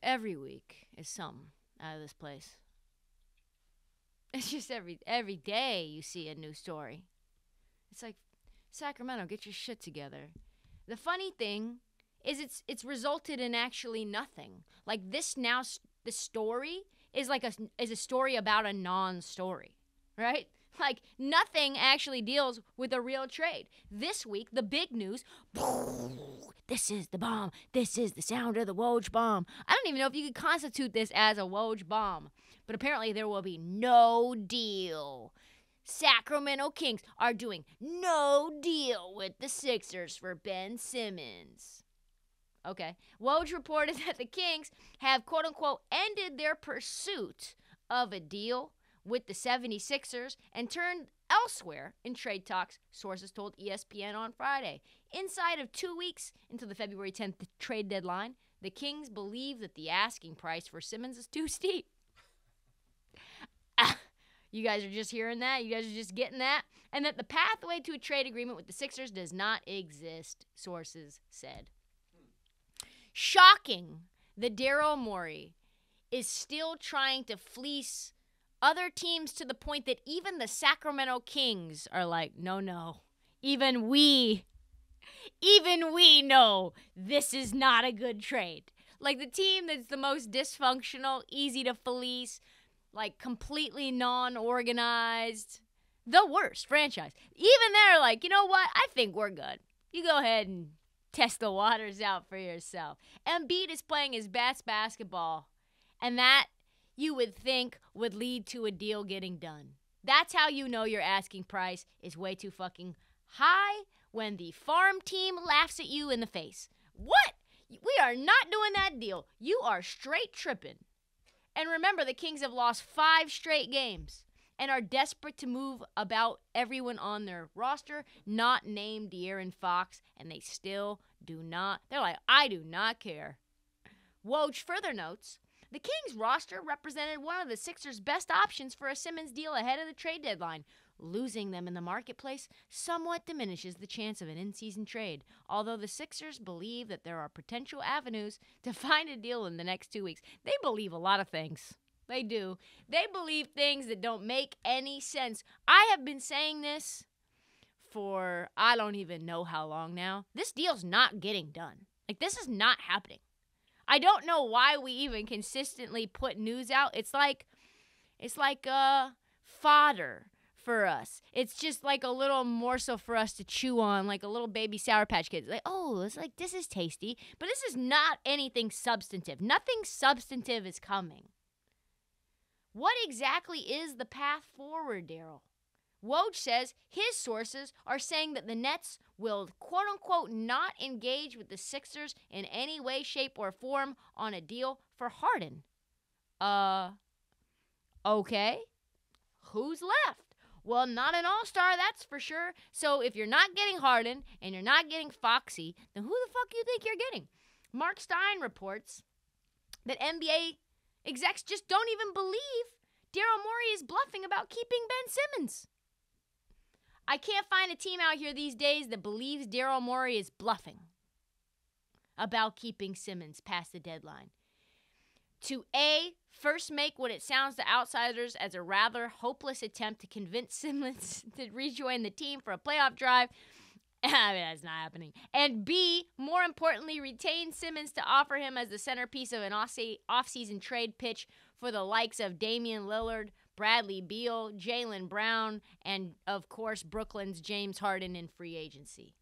every week is something out of this place. It's just every day you see a new story. It's like, Sacramento, get your shit together. The funny thing is it's resulted in actually nothing. Like this now, the story is like a story about a non-story, right? Like nothing actually deals with a real trade. This week, the big news, this is the bomb. This is the sound of the Woj bomb. I don't even know if you could constitute this as a Woj bomb, but apparently there will be no deal. Sacramento Kings are doing no deal with the Sixers for Ben Simmons. Okay. Woj reported that the Kings have, quote-unquote, ended their pursuit of a deal with the 76ers and turned elsewhere in trade talks, sources told ESPN on Friday. Inside of 2 weeks until the February 10th trade deadline, the Kings believe that the asking price for Simmons is too steep. You guys are just hearing that? You guys are just getting that? And that the pathway to a trade agreement with the Sixers does not exist, sources said. Shocking that Daryl Morey is still trying to fleece other teams to the point that even the Sacramento Kings are like, no. Even we know this is not a good trade. Like the team that's the most dysfunctional, easy to fleece, like completely non-organized, the worst franchise. Even they're like, you know what? I think we're good. You go ahead and test the waters out for yourself. Embiid is playing his best basketball, and that you would think would lead to a deal getting done. That's how you know your asking price is way too fucking high, when the farm team laughs at you in the face. What? We are not doing that deal. You are straight tripping. And remember, the Kings have lost 5 straight games and are desperate to move about everyone on their roster, not named De'Aaron Fox, and they still do not. They're like, I do not care. Woj further notes, the Kings roster represented one of the Sixers' best options for a Simmons deal ahead of the trade deadline. Losing them in the marketplace somewhat diminishes the chance of an in-season trade, although the Sixers believe that there are potential avenues to find a deal in the next 2 weeks. They believe a lot of things. They do. They believe things that don't make any sense. I have been saying this for I don't even know how long now. This deal's not getting done. Like, this is not happening. I don't know why we even consistently put news out. It's like fodder for us. It's just like a little morsel for us to chew on, like a little baby Sour Patch Kids. Like, oh, it's like, this is tasty. But this is not anything substantive. Nothing substantive is coming. What exactly is the path forward, Daryl? Woj says his sources are saying that the Nets will, quote-unquote, not engage with the Sixers in any way, shape, or form on a deal for Harden. Okay. Who's left? Well, not an all-star, that's for sure. So if you're not getting Harden and you're not getting Foxy, then who the fuck do you think you're getting? Mark Stein reports that NBA execs just don't even believe Daryl Morey is bluffing about keeping Ben Simmons. I can't find a team out here these days that believes Daryl Morey is bluffing about keeping Simmons past the deadline. To A, first make what it sounds to outsiders as a rather hopeless attempt to convince Simmons to rejoin the team for a playoff drive. I mean, that's not happening. And B, more importantly, retain Simmons to offer him as the centerpiece of an off-season trade pitch for the likes of Damian Lillard, Bradley Beal, Jaylen Brown, and, of course, Brooklyn's James Harden in free agency.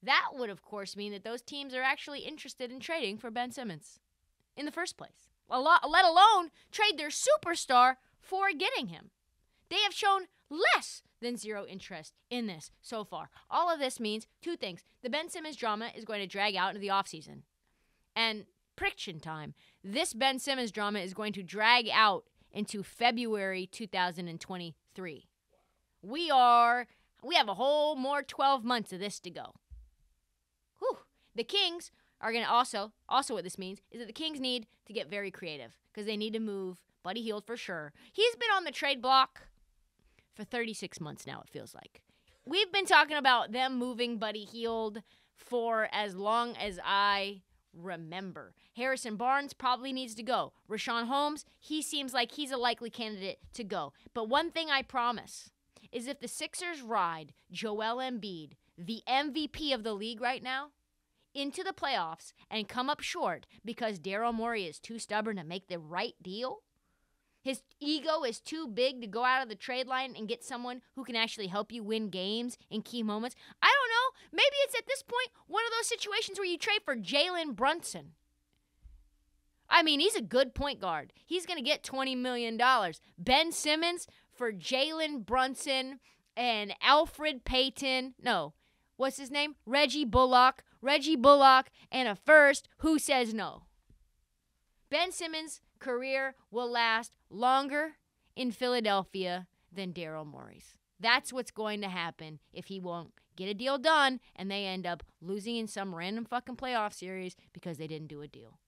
That would, of course, mean that those teams are actually interested in trading for Ben Simmons in the first place, let alone trade their superstar for getting him. They have shown less than zero interest in this so far. All of this means 2 things. The Ben Simmons drama is going to drag out into the offseason. And prediction time. This Ben Simmons drama is going to drag out into February 2023. We have a whole more 12 months of this to go. Whew. The Kings are going to also what this means is that the Kings need to get very creative because they need to move Buddy Hield for sure. He's been on the trade block for 36 months now, it feels like. We've been talking about them moving Buddy Hield for as long as I remember. Harrison Barnes probably needs to go. Rashawn Holmes, he seems like he's a likely candidate to go. But one thing I promise is if the Sixers ride Joel Embiid, the MVP of the league right now, into the playoffs and come up short because Daryl Morey is too stubborn to make the right deal, his ego is too big to go out of the trade line and get someone who can actually help you win games in key moments. I don't know. Maybe it's at this point one of those situations where you trade for Jalen Brunson. I mean, he's a good point guard. He's going to get $20 million. Ben Simmons for Jalen Brunson and Alfred Payton. No, what's his name? Reggie Bullock. Reggie Bullock and a first. Who says no? Ben Simmons' career will last longer in Philadelphia than Daryl Morey's. That's what's going to happen if he won't get a deal done and they end up losing in some random fucking playoff series because they didn't do a deal.